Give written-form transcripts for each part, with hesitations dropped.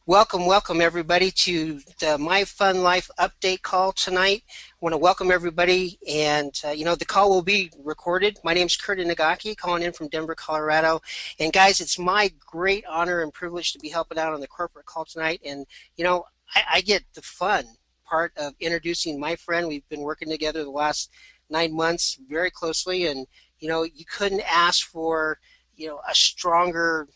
Welcome everybody to the My Fun Life update call tonight. I want to welcome everybody, and the call will be recorded. My name is Kurt Inagaki, calling in from Denver, Colorado. And guys, it's my great honor and privilege to be helping out on the corporate call tonight. And I get the fun part of introducing my friend. We've been working together the last 9 months very closely, and you couldn't ask for a stronger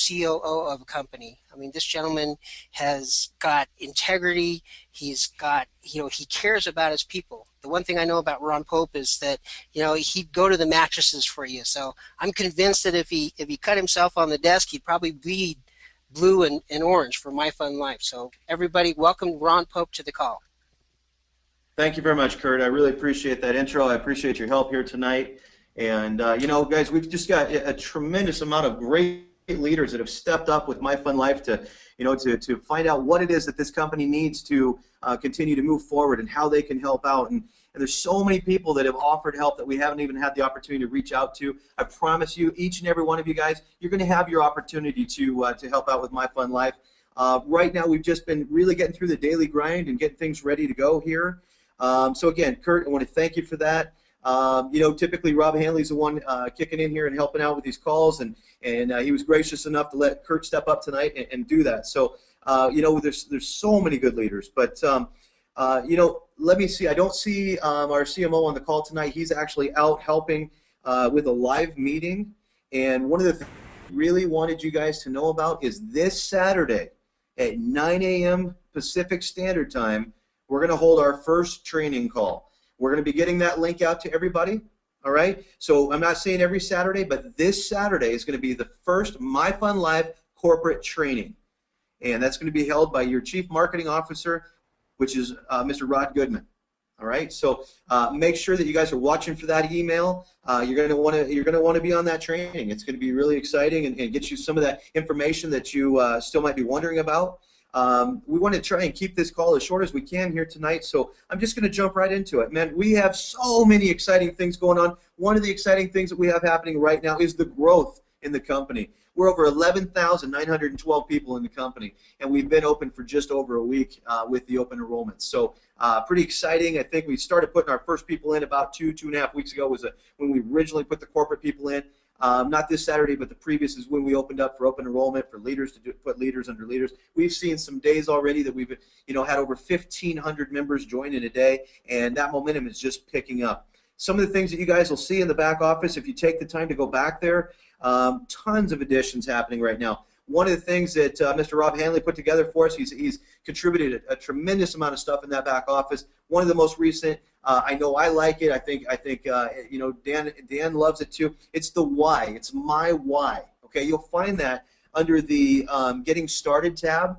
COO of a company. I mean, this gentleman has got integrity. He's got, he cares about his people. The one thing I know about Ron Pope is that, he'd go to the mattresses for you. So I'm convinced that if he cut himself on the desk, he'd probably bleed blue and orange for My Fun Life. So everybody, welcome Ron Pope to the call. Thank you very much, Kurt. I really appreciate that intro. I appreciate your help here tonight. And, guys, we've just got a tremendous amount of great leaders that have stepped up with My Fun Life to find out what it is that this company needs to continue to move forward and how they can help out. And there's so many people that have offered help that we haven't even had the opportunity to reach out to. I promise you, each and every one of you guys, you're going to have your opportunity to help out with My Fun Life. Right now, we've just been really getting through the daily grind and getting things ready to go here. So again, Kurt, I want to thank you for that. Typically Rob Hanley's the one kicking in here and helping out with these calls, and he was gracious enough to let Kurt step up tonight and do that. So, there's so many good leaders, but let me see. I don't see our CMO on the call tonight. He's actually out helping with a live meeting, and one of the things I really wanted you guys to know about is this Saturday at 9 a.m. Pacific Standard Time, we're going to hold our first training call. We're going to be getting that link out to everybody, all right? So I'm not saying every Saturday, but this Saturday is going to be the first My Fun Life corporate training. And that's going to be held by your Chief Marketing Officer, which is Mr. Rod Goodman, all right? So make sure that you guys are watching for that email. You're going to want to be on that training. It's going to be really exciting and get you some of that information that you still might be wondering about. We want to try and keep this call as short as we can here tonight, so I'm just going to jump right into it. Man, we have so many exciting things going on. One of the exciting things that we have happening right now is the growth in the company. We're over 11,912 people in the company, and we've been open for just over a week with the open enrollment. So pretty exciting. I think we started putting our first people in about two and a half weeks ago was when we originally put the corporate people in. Not this Saturday, but the previous is when we opened up for open enrollment for leaders to put leaders under leaders. We've seen some days already that we've had over 1,500 members join in a day, and that momentum is just picking up. Some of the things that you guys will see in the back office, if you take the time to go back there, tons of additions happening right now. One of the things that Mr. Rob Hanley put together for us, he's contributed a tremendous amount of stuff in that back office. One of the most recent, I know I like it. I think Dan loves it too. It's the why. It's my why. Okay, you'll find that under the Getting Started tab.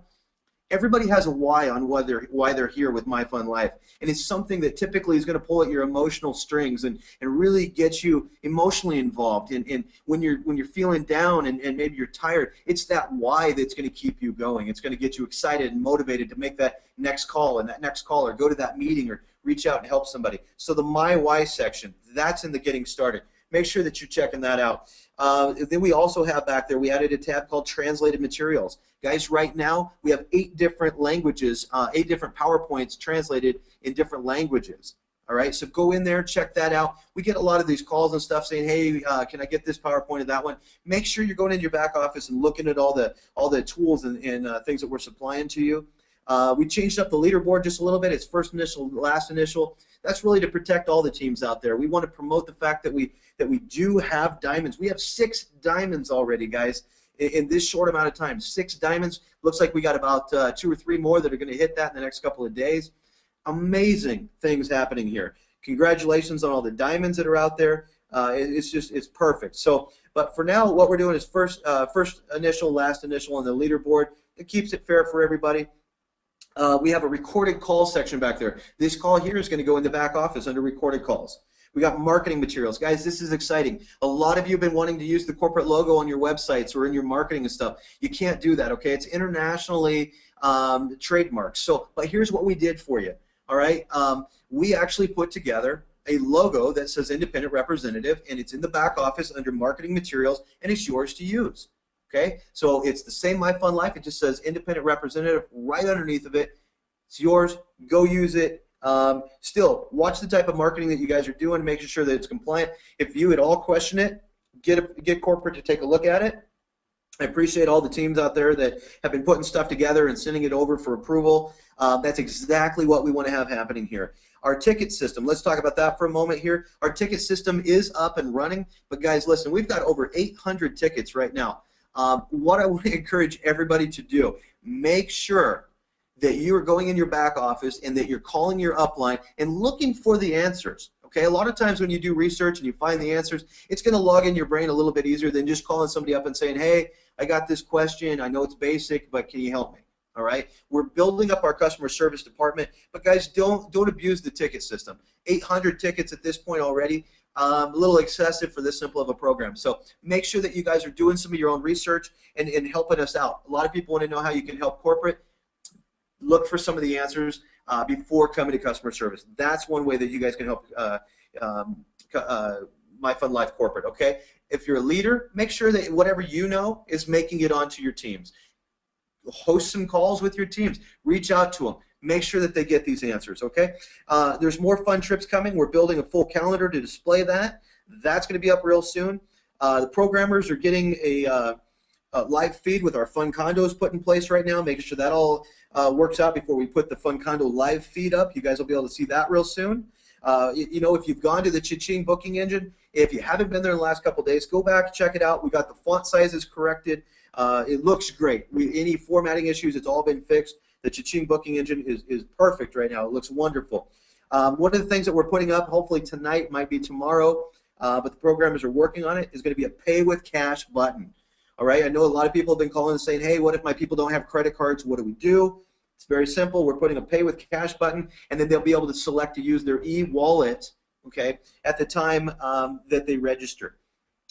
Everybody has a why on why they're here with My Fun Life, and it's something that typically is going to pull at your emotional strings and really get you emotionally involved. And when you're feeling down and maybe you're tired, it's that why that's going to keep you going. It's going to get you excited and motivated to make that next call and that next call, or go to that meeting, or reach out and help somebody. So the My Why section, that's in the Getting Started. Make sure that you're checking that out. Then we also have back there, we added a tab called Translated Materials. Guys, right now we have 8 different languages, 8 different PowerPoints translated in different languages. All right, so go in there, check that out. We get a lot of these calls and stuff saying, hey, can I get this PowerPoint or that one? Make sure you're going into your back office and looking at all the tools and things that we're supplying to you. We changed up the leaderboard just a little bit. It's first initial, last initial. That's really to protect all the teams out there. We want to promote the fact that we do have diamonds. We have 6 diamonds already, guys, in this short amount of time. 6 diamonds. Looks like we got about 2 or 3 more that are going to hit that in the next couple of days. Amazing things happening here. Congratulations on all the diamonds that are out there. It's perfect. So, but for now, what we're doing is first initial, last initial on the leaderboard. It keeps it fair for everybody. We have a recorded call section back there. This call here is going to go in the back office under recorded calls. We got marketing materials. Guys, this is exciting. A lot of you have been wanting to use the corporate logo on your websites or in your marketing and stuff. You can't do that, okay? It's internationally trademarked. So, but here's what we did for you, all right? We actually put together a logo that says Independent Representative, and it's in the back office under marketing materials, and it's yours to use. Okay, so it's the same My Fun Life. It just says independent representative right underneath of it. It's yours. Go use it. Still, watch the type of marketing that you guys are doing, making sure that it's compliant. If you at all question it, get corporate to take a look at it. I appreciate all the teams out there that have been putting stuff together and sending it over for approval. That's exactly what we want to have happening here. Our ticket system, let's talk about that for a moment here. Our ticket system is up and running, but guys, listen, we've got over 800 tickets right now. What I want to encourage everybody to do, make sure that you are going in your back office and that you're calling your upline and looking for the answers. Okay, a lot of times when you do research and you find the answers, it's going to log in your brain a little bit easier than just calling somebody up and saying, hey, I got this question, I know it's basic, but can you help me? All right, we're building up our customer service department, but guys, don't abuse the ticket system. 800 tickets at this point already, a little excessive for this simple of a program. So make sure that you guys are doing some of your own research and helping us out. A lot of people want to know how you can help corporate. Look for some of the answers before coming to customer service. That's one way that you guys can help My Fun Life Corporate, okay? If you're a leader, make sure that whatever you know is making it onto your teams. Host some calls with your teams. Reach out to them. Make sure that they get these answers, okay? There's more fun trips coming. We're building a full calendar to display that. That's going to be up real soon. The programmers are getting a live feed with our Fun Condos put in place right now, making sure that all works out before we put the Fun Condo live feed up. You guys will be able to see that real soon. You know, if you've gone to the Cha-Ching booking engine, if you haven't been there in the last couple of days, go back, check it out. We got the font sizes corrected. It looks great. Any formatting issues, it's all been fixed. The Cha-Ching booking engine is perfect right now. It looks wonderful. One of the things that we're putting up, hopefully tonight, might be tomorrow, but the programmers are working on it, is going to be a pay with cash button. All right, I know a lot of people have been calling and saying, hey, what if my people don't have credit cards? What do we do? It's very simple. We're putting a pay with cash button, and then they'll be able to select to use their e-wallet, okay, at the time that they register.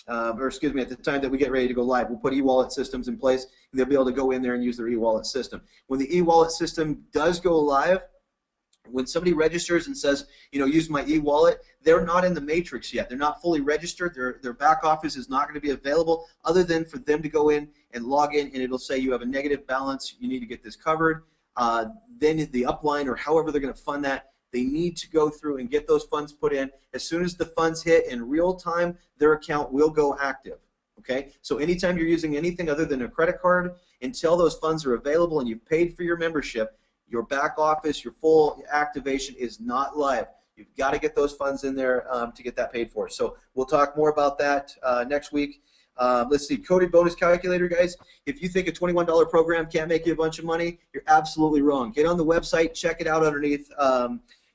Or excuse me, at the time that we get ready to go live. We'll put e-wallet systems in place, and they'll be able to go in there and use their e-wallet system. When the e-wallet system does go live, when somebody registers and says, you know, use my e-wallet, they're not in the matrix yet. They're not fully registered. Their back office is not going to be available other than for them to go in and log in, and it'll say you have a negative balance. You need to get this covered. Then the upline or however they're going to fund that, they need to go through and get those funds put in. As soon as the funds hit in real time, their account will go active. Okay? So anytime you're using anything other than a credit card, until those funds are available and you've paid for your membership, your back office, your full activation is not live. You've got to get those funds in there to get that paid for. So we'll talk more about that next week. Let's see, coded bonus calculator, guys. If you think a $21 program can't make you a bunch of money, you're absolutely wrong. Get on the website, check it out underneath.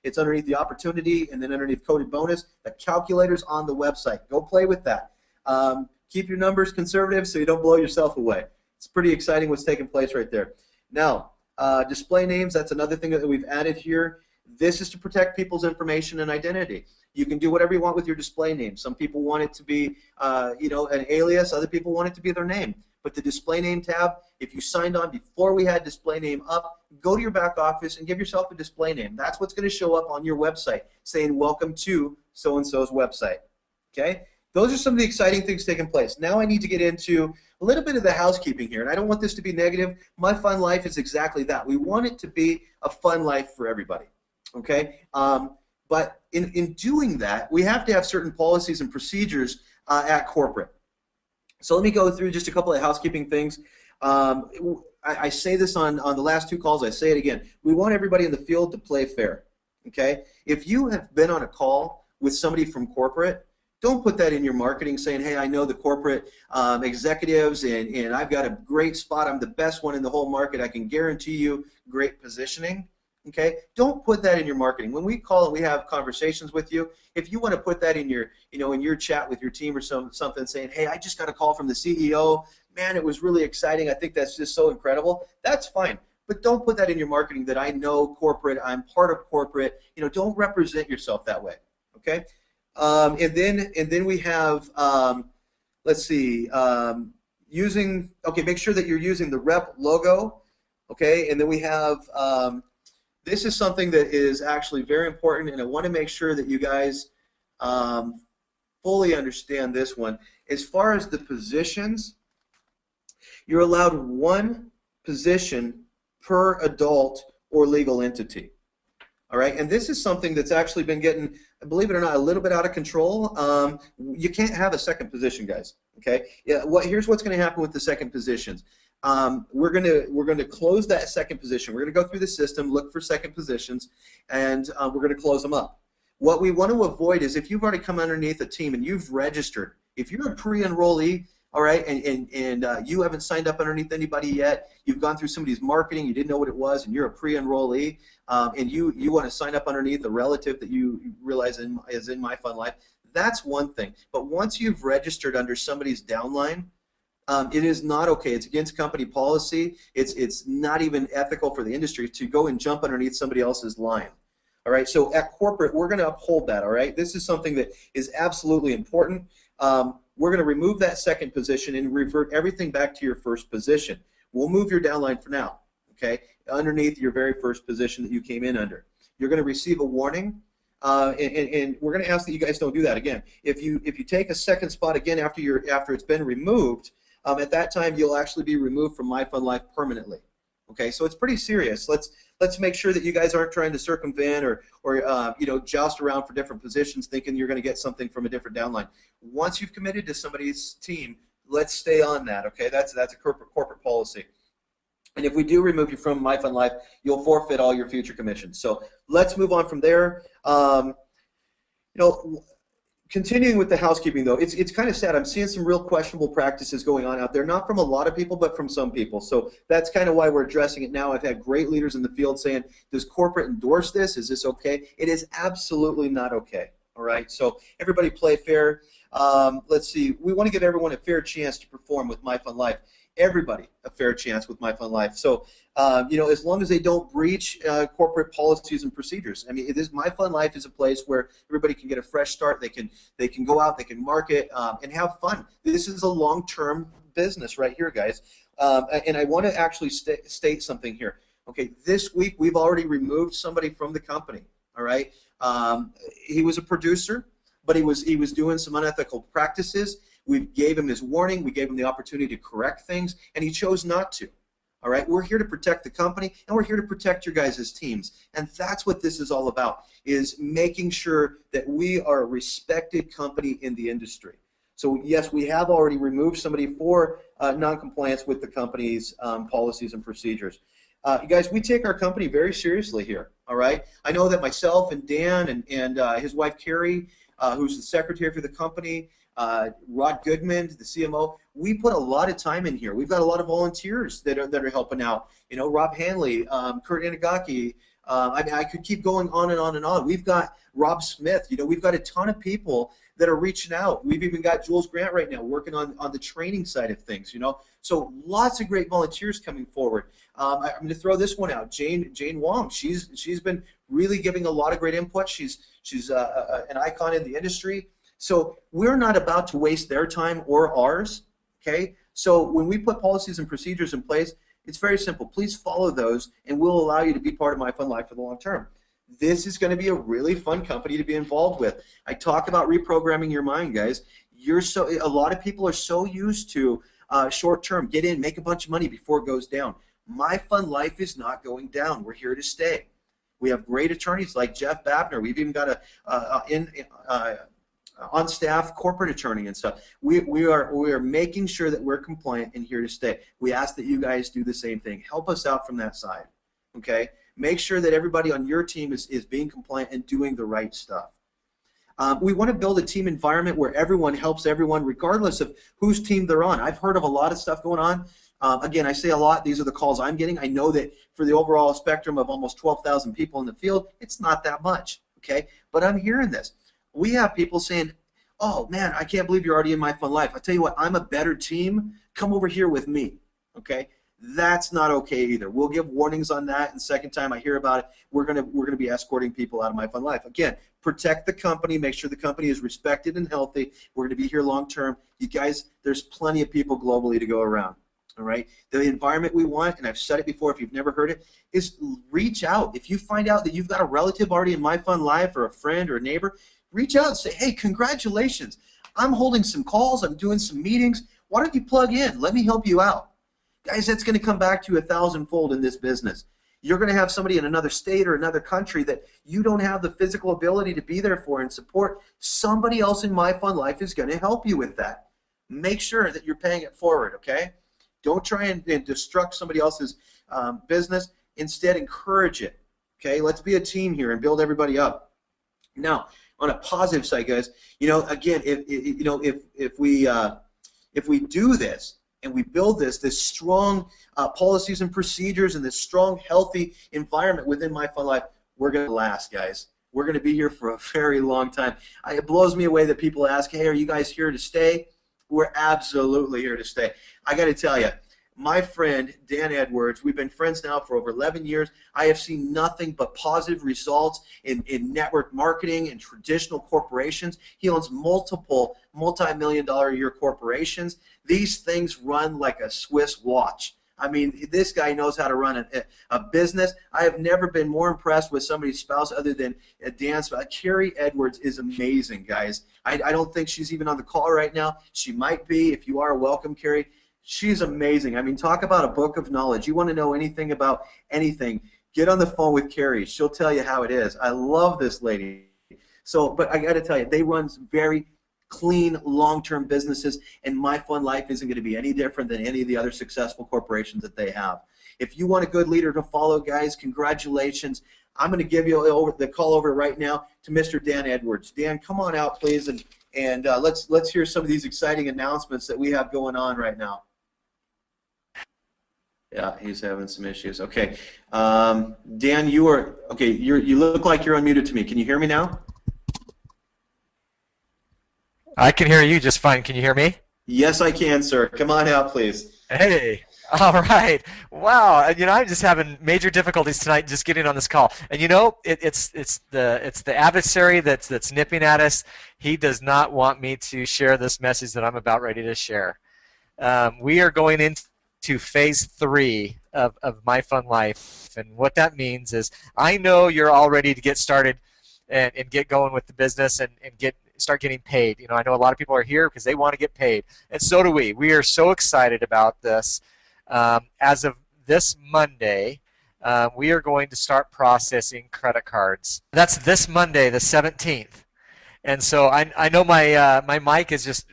It's underneath the opportunity and then underneath coded bonus. The calculator's on the website. Go play with that. Keep your numbers conservative so you don't blow yourself away. It's pretty exciting what's taking place right there. Now, display names, that's another thing that we've added here. This is to protect people's information and identity. You can do whatever you want with your display name. Some people want it to be, you know, an alias. Other people want it to be their name. But the display name tab, if you signed on before we had display name up, go to your back office and give yourself a display name. That's what's going to show up on your website saying welcome to so-and-so's website. Okay? Those are some of the exciting things taking place. Now I need to get into a little bit of the housekeeping here, and I don't want this to be negative. My Fun Life is exactly that. We want it to be a fun life for everybody. Okay? But in doing that, we have to have certain policies and procedures at corporate. So let me go through just a couple of housekeeping things. I say this on the last two calls. I say it again. We want everybody in the field to play fair. Okay? If you have been on a call with somebody from corporate, don't put that in your marketing saying, hey, I know the corporate executives and I've got a great spot. I'm the best one in the whole market. I can guarantee you great positioning. Okay, don't put that in your marketing. When we call and we have conversations with you, if you want to put that in your, you know, in your chat with your team or something, saying, "Hey, I just got a call from the CEO. Man, it was really exciting. I think that's just so incredible." That's fine, but don't put that in your marketing. That I know corporate. I'm part of corporate. You know, don't represent yourself that way. Okay, and then we have, let's see, using. Okay, make sure that you're using the rep logo. Okay, and then we have. This is something that is actually very important, and I want to make sure that you guys fully understand this one. As far as the positions, You're allowed one position per adult or legal entity. All right, and this is something that's actually been getting, believe it or not, a little bit out of control. You can't have a second position, guys. Okay, yeah. Here's what's going to happen with the second positions. We're going to close that second position. We're going to go through the system, look for second positions, and we're going to close them up. What we want to avoid is if you've already come underneath a team and you've registered, if you're a pre-enrollee, all right, and you haven't signed up underneath anybody yet, you've gone through somebody's marketing, you didn't know what it was, and you're a pre-enrollee, and you want to sign up underneath a relative that you realize is in My Fun Life, that's one thing. But once you've registered under somebody's downline, it is not okay. It's against company policy. It's not even ethical for the industry to go and jump underneath somebody else's line. All right, so at corporate, we're going to uphold that, all right? This is something that is absolutely important. We're going to remove that second position and revert everything back to your first position. We'll move your downline for now, okay, underneath your very first position that you came in under. You're going to receive a warning, and we're going to ask that you guys don't do that again. If you take a second spot again after it's been removed, at that time you'll actually be removed from My Fun Life permanently. Okay, so it's pretty serious. Let's make sure that you guys aren't trying to circumvent or you know, joust around for different positions thinking you're going to get something from a different downline. Once you've committed to somebody's team, let's stay on that. Okay, that's a corporate policy. And if we do remove you from My Fun Life, you'll forfeit all your future commissions. So let's move on from there. You know, continuing with the housekeeping, though, it's kind of sad. I'm seeing some real questionable practices going on out there, not from a lot of people, but from some people. So that's kind of why we're addressing it now. I've had great leaders in the field saying, does corporate endorse this? Is this okay? It is absolutely not okay. All right, so everybody play fair. Let's see. We want to give everyone a fair chance to perform with My Fun Life. Everybody a fair chance with My Fun Life. So, you know, as long as they don't breach corporate policies and procedures. I mean, My Fun Life is a place where everybody can get a fresh start. They can go out, they can market, and have fun. This is a long-term business right here, guys. And I want to actually state something here. Okay, this week we've already removed somebody from the company. All right, he was a producer, but he was doing some unethical practices. We gave him his warning. We gave him the opportunity to correct things, and he chose not to. All right, we're here to protect the company, and we're here to protect your guys' teams, and that's what this is all about, is making sure that we are a respected company in the industry. So yes, we have already removed somebody for non-compliance with the company's policies and procedures. You guys, we take our company very seriously here. All right, I know that myself and Dan and his wife Carrie, who's the secretary for the company, Rod Goodman, the CMO, we put a lot of time in here. We've got a lot of volunteers that are helping out. You know, Rob Hanley, Kurt Inagaki. I mean, I could keep going on and on and on. We've got Rob Smith. You know, we've got a ton of people that are reaching out. We've even got Jules Grant right now working on the training side of things. You know, so lots of great volunteers coming forward. I'm going to throw this one out. Jane Wong. She's been really giving a lot of great input. She's an icon in the industry. So we're not about to waste their time or ours, okay? So when we put policies and procedures in place, it's very simple. Please follow those, and we'll allow you to be part of My Fun Life for the long term. This is going to be a really fun company to be involved with. I talk about reprogramming your mind, guys. A lot of people are so used to short term, get in, make a bunch of money before it goes down. My Fun Life is not going down. We're here to stay. We have great attorneys like Jeff Babner. We've even got on staff corporate attorney and stuff. We are making sure that we're compliant and here to stay. We ask that you guys do the same thing. Help us out from that side. Okay? Make sure that everybody on your team is being compliant and doing the right stuff. We want to build a team environment where everyone helps everyone regardless of whose team they're on. I've heard of a lot of stuff going on. Again, I say a lot. These are the calls I'm getting. I know that for the overall spectrum of almost 12,000 people in the field, it's not that much. Okay? But I'm hearing this. We have people saying, oh, man, I can't believe you're already in My Fun Life. I tell you what, I'm a better team. Come over here with me, okay? That's not okay either. We'll give warnings on that, and second time I hear about it, we're gonna be escorting people out of My Fun Life. Again, protect the company, make sure the company is respected and healthy. We're gonna be here long term. You guys, there's plenty of people globally to go around. All right. The environment we want, and I've said it before if you've never heard it, is reach out. If you find out that you've got a relative already in My Fun Life or a friend or a neighbor, reach out and say, hey, congratulations. I'm holding some calls. I'm doing some meetings. Why don't you plug in? Let me help you out. guys, that's going to come back to you 1,000-fold in this business. You're going to have somebody in another state or another country that you don't have the physical ability to be there for and support. Somebody else in My Fun Life is going to help you with that. Make sure that you're paying it forward, okay? Don't try and destruct somebody else's business. Instead, encourage it, okay? Let's be a team here and build everybody up. Now, on a positive side, guys, again, if we do this, and we build this strong policies and procedures and this strong, healthy environment within My Fun Life, we're going to last, guys. We're going to be here for a very long time. It blows me away that people ask, hey, are you guys here to stay? We're absolutely here to stay. I got to tell you, my friend, Dan Edwards, we've been friends now for over 11 years. I have seen nothing but positive results in network marketing and traditional corporations. He owns multiple multi-million-dollar-a-year corporations. These things run like a Swiss watch. I mean, this guy knows how to run a business. I have never been more impressed with somebody's spouse other than Dan's spouse. Carrie Edwards is amazing, guys. I don't think she's even on the call right now. She might be. If you are, welcome, Carrie. She's amazing. I mean, talk about a book of knowledge. You want to know anything about anything, get on the phone with Carrie. She'll tell you how it is. I love this lady. But I got to tell you, they run very clean, long-term businesses, and My Fun Life isn't going to be any different than any of the other successful corporations that they have. If you want a good leader to follow, guys, congratulations. I'm going to give you the call over right now to Mr. Dan Edwards. Dan, come on out, please, and let's hear some of these exciting announcements that we have going on right now. Yeah, he's having some issues. Okay, Dan, you look like you're unmuted to me. Can you hear me now? I can hear you just fine. Can you hear me? Yes, I can, sir. Come on out, please. Hey. All right. Wow. I'm just having major difficulties tonight just getting on this call. And it's the adversary that's nipping at us. He does not want me to share this message that I'm about ready to share. We are going into phase 3 of My Fun Life, and what that means is I know you're all ready to get started and get going with the business and start getting paid. I know a lot of people are here because they want to get paid, and so do we. We are so excited about this. As of this Monday, we are going to start processing credit cards. That's this Monday, the 17th. And so I know my mic is just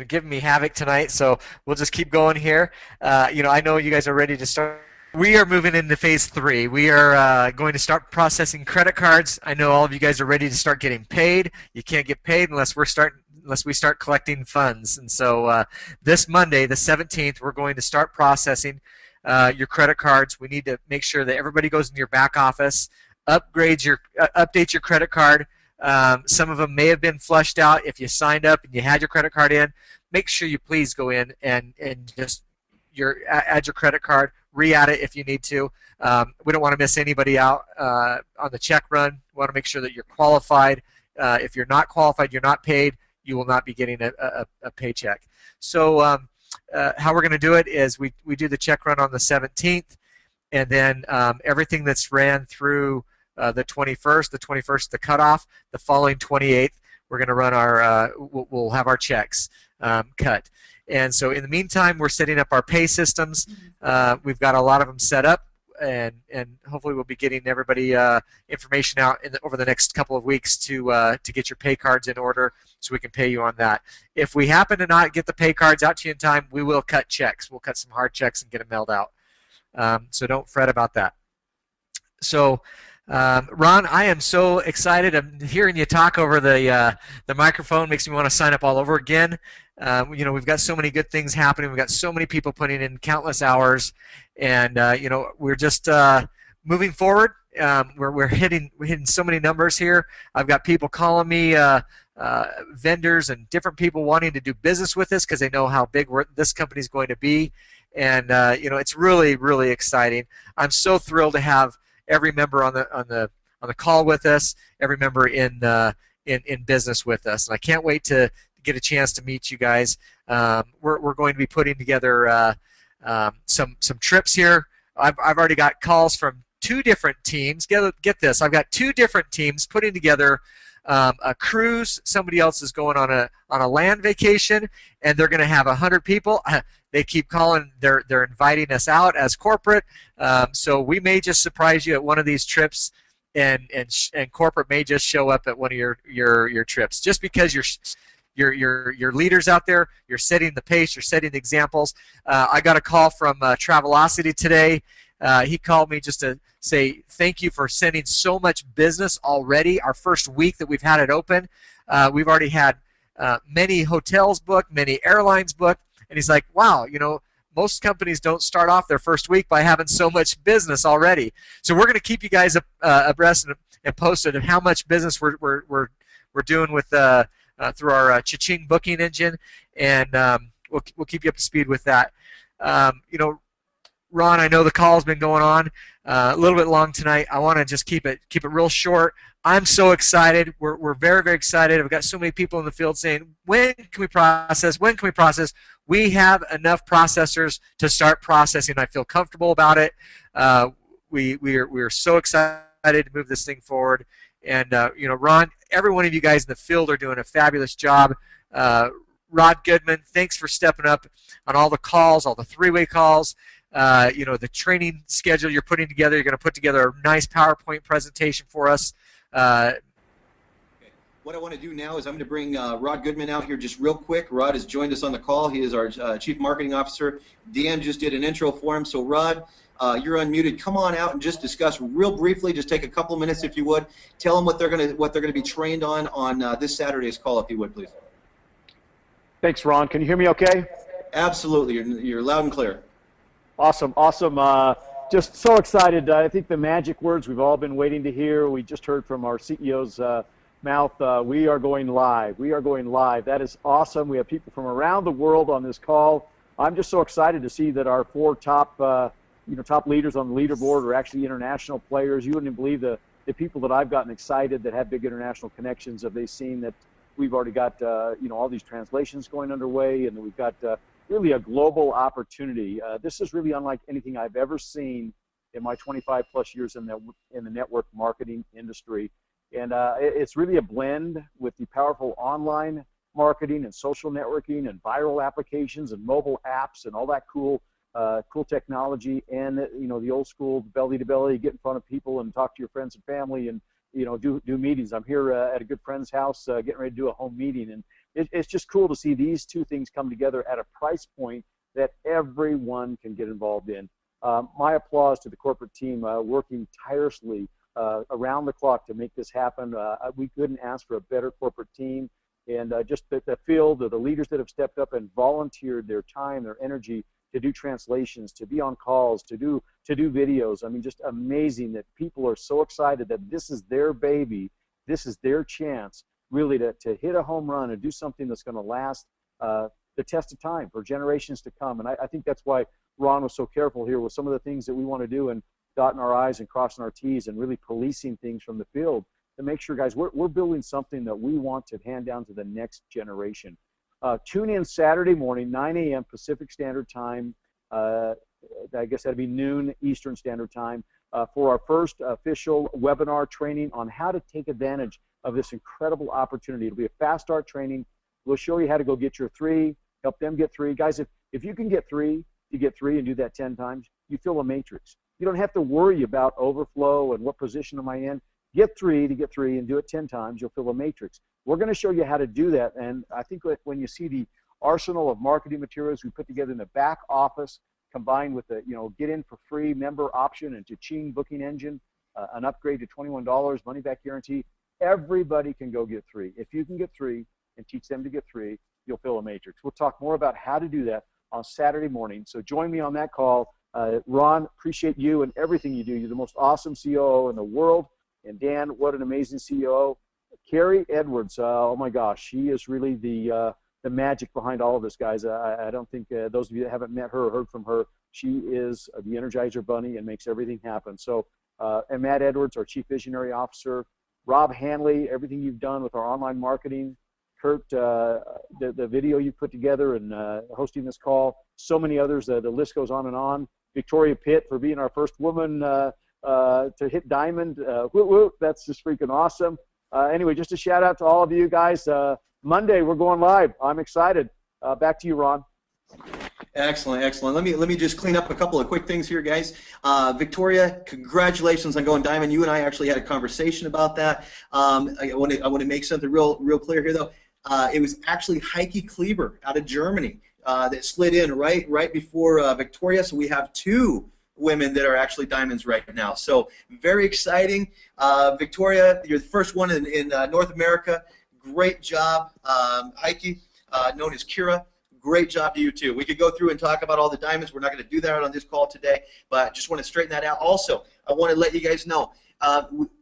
giving me havoc tonight, so we'll just keep going here. I know you guys are ready to start. We are moving into phase 3. We are going to start processing credit cards. I know all of you guys are ready to start getting paid. You can't get paid unless we start collecting funds. And so this Monday, the 17th, we're going to start processing your credit cards. We need to make sure that everybody goes into your back office, updates your credit card. Some of them may have been flushed out. If you signed up and you had your credit card in, make sure you please go in and just add your credit card, re-add it if you need to. We don't want to miss anybody out on the check run. We want to make sure that you're qualified. If you're not qualified, you're not paid, you will not be getting a paycheck. So how we're going to do it is we do the check run on the 17th, and then everything that's ran through the 21st, the cutoff, the following 28th, we're going to run we'll have our checks cut. And so in the meantime, we're setting up our pay systems. We've got a lot of them set up, and hopefully we'll be getting everybody information out over the next couple of weeks to get your pay cards in order so we can pay you on that. If we happen to not get the pay cards out to you in time, we will cut checks. We'll cut some hard checks and get them mailed out. So don't fret about that. So Ron, I am so excited. I'm hearing you talk over the microphone makes me want to sign up all over again. We've got so many good things happening. We've got so many people putting in countless hours, and we're just moving forward. We're hitting so many numbers here. I've got people calling me, vendors and different people wanting to do business with us because they know how big this company is going to be, and it's really, really exciting. I'm so thrilled to have every member on the call with us, every member in business with us, and I can't wait to get a chance to meet you guys. We're going to be putting together some trips here. I've already got calls from 2 different teams. Get this, I've got 2 different teams putting together a cruise. Somebody else is going on a land vacation, and they're going to have 100 people. They keep calling. They're inviting us out as corporate. So we may just surprise you at one of these trips, and corporate may just show up at one of your trips, just because your leaders out there, you're setting the pace, you're setting the examples. I got a call from Travelocity today. He called me just to say thank you for sending so much business already. Our first week that we've had it open, we've already had many hotels booked, many airlines booked, and he's like, wow, most companies don't start off their first week by having so much business already. So we're going to keep you guys abreast and posted of how much business we're doing with through our Cha-Ching booking engine, and we'll keep you up to speed with that. Ron, I know the call's been going on a little bit long tonight. I want to just keep it real short. I'm so excited. We're very, very excited. I've got so many people in the field saying, when can we process? When can we process? We have enough processors to start processing. I feel comfortable about it. We are so excited to move this thing forward. And Ron, every one of you guys in the field are doing a fabulous job. Rod Goodman, thanks for stepping up on all the calls, all the three-way calls. The training schedule you're putting together. You're going to put together a nice PowerPoint presentation for us. What I want to do now is I'm going to bring Rod Goodman out here just real quick. Rod has joined us on the call. He is our Chief Marketing Officer. Dan just did an intro for him. So Rod, you're unmuted. Come on out and just discuss real briefly. Just take a couple minutes if you would. Tell them what they're going to be trained on this Saturday's call, if you would, please. Thanks, Ron. Can you hear me okay? Absolutely. You're loud and clear. Awesome. Just so excited. I think the magic words we've all been waiting to hear. We just heard from our CEO's mouth. We are going live. We are going live. That is awesome. We have people from around the world on this call. I'm just so excited to see that our four top leaders on the leaderboard are actually international players. You wouldn't believe the people that I've gotten excited that have big international connections. Have they seen that we've already got all these translations going underway, and we've got really a global opportunity. This is really unlike anything I've ever seen in my 25 plus years in the network marketing industry. And it's really a blend with the powerful online marketing and social networking and viral applications and mobile apps and all that cool technology, and the old school belly to belly, get in front of people and talk to your friends and family, and do meetings. I'm here at a good friend's house getting ready to do a home meeting, and it's just cool to see these two things come together at a price point that everyone can get involved in. My applause to the corporate team working tirelessly around the clock to make this happen. We couldn't ask for a better corporate team, and just the field, the leaders that have stepped up and volunteered their time, their energy to do translations, to be on calls, to do videos. I mean, just amazing that people are so excited that this is their baby, this is their chance really to hit a home run and do something that's going to last the test of time for generations to come. And I think that's why Ron was so careful here with some of the things that we want to do, and dotting our I's and crossing our T's and really policing things from the field to make sure, guys, we're building something that we want to hand down to the next generation. Tune in Saturday morning, 9 a.m. Pacific Standard Time. I guess that'd be noon Eastern Standard Time for our first official webinar training on how to take advantage of this incredible opportunity. It'll be a fast start training. We'll show you how to go get your 3, help them get 3. Guys, if you can get 3, you get 3 and do that 10 times, you fill a matrix. You don't have to worry about overflow and what position am I in. Get 3 to get 3 and do it 10 times, you'll fill a matrix. We're going to show you how to do that, and I think that when you see the arsenal of marketing materials we put together in the back office, combined with the get in for free member option and Cha-Ching booking engine, an upgrade to $21, money back guarantee, everybody can go get 3. If you can get 3 and teach them to get 3, you'll fill a matrix. We'll talk more about how to do that on Saturday morning, so join me on that call. Ron, appreciate you and everything you do. You're the most awesome COO in the world. And Dan, what an amazing COO. Carrie Edwards, oh my gosh, she is really the magic behind all of this, guys. I don't think those of you that haven't met her or heard from her, she is the Energizer Bunny and makes everything happen. So, and Matt Edwards, our Chief Visionary Officer. Rob Hanley, everything you've done with our online marketing. Kurt, the video you put together and hosting this call. So many others, the list goes on and on. Victoria Pitt for being our first woman to hit diamond. Woo, woo, that's just freaking awesome. Anyway, just a shout out to all of you guys. Monday we're going live. I'm excited. Back to you, Ron. Excellent, excellent. Let me just clean up a couple of quick things here, guys. Victoria, congratulations on going diamond. You and I actually had a conversation about that. I want to make something real clear here, though. It was actually Heike Kleber out of Germany that slid in right before Victoria. So we have 2 women that are actually diamonds right now. So very exciting. Victoria, you're the first one in North America. Great job. Heike, known as Kira. Great job to you, too. We could go through and talk about all the diamonds. We're not going to do that on this call today, but I just want to straighten that out. Also, I want to let you guys know,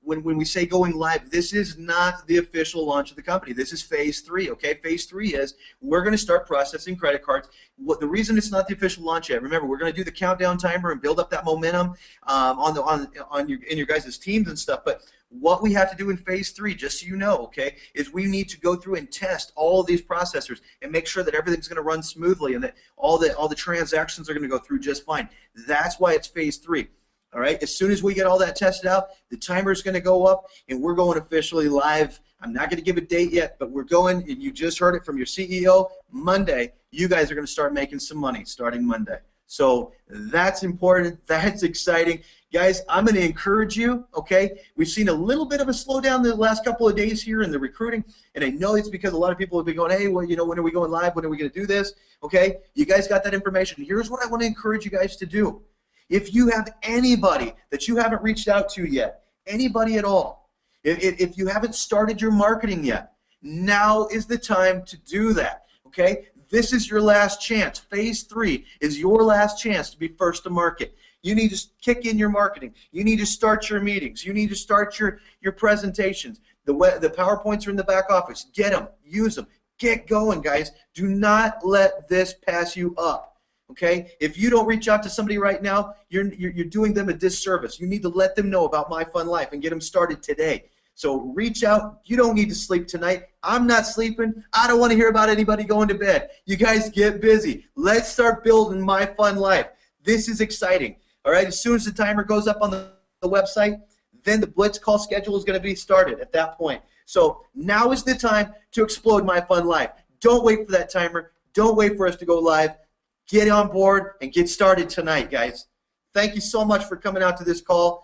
when we say going live, this is not the official launch of the company. This is phase 3, okay? Phase 3 is we're going to start processing credit cards. The reason it's not the official launch yet, remember, we're going to do the countdown timer and build up that momentum in your guys' teams and stuff, but what we have to do in phase 3, just so you know, okay, is we need to go through and test all of these processors and make sure that everything's going to run smoothly and that all the transactions are going to go through just fine. That's why it's phase 3. All right. As soon as we get all that tested out, the timer is going to go up, and we're going officially live. I'm not going to give a date yet, but we're going, and you just heard it from your CEO. Monday, you guys are going to start making some money starting Monday. So that's important. That's exciting. Guys, I'm going to encourage you, okay? We've seen a little bit of a slowdown the last couple of days here in the recruiting, and I know it's because a lot of people have been going, hey, well, you know, when are we going live? When are we going to do this? Okay? You guys got that information. Here's what I want to encourage you guys to do. If you have anybody that you haven't reached out to yet, anybody at all, if you haven't started your marketing yet, now is the time to do that, okay? This is your last chance. Phase 3 is your last chance to be first to market. You need to kick in your marketing. You need to start your meetings. You need to start your presentations. The PowerPoints are in the back office. Get them. Use them. Get going, guys. Do not let this pass you up. Okay? If you don't reach out to somebody right now, you're doing them a disservice. You need to let them know about My Fun Life and get them started today. So reach out. You don't need to sleep tonight. I'm not sleeping. I don't want to hear about anybody going to bed. You guys get busy. Let's start building My Fun Life. This is exciting. All right? As soon as the timer goes up on the website, then the Blitz call schedule is going to be started at that point. So now is the time to explode My Fun Life. Don't wait for that timer. Don't wait for us to go live. Get on board and get started tonight, guys. Thank you so much for coming out to this call.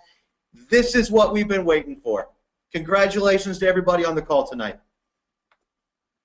This is what we've been waiting for. Congratulations to everybody on the call tonight.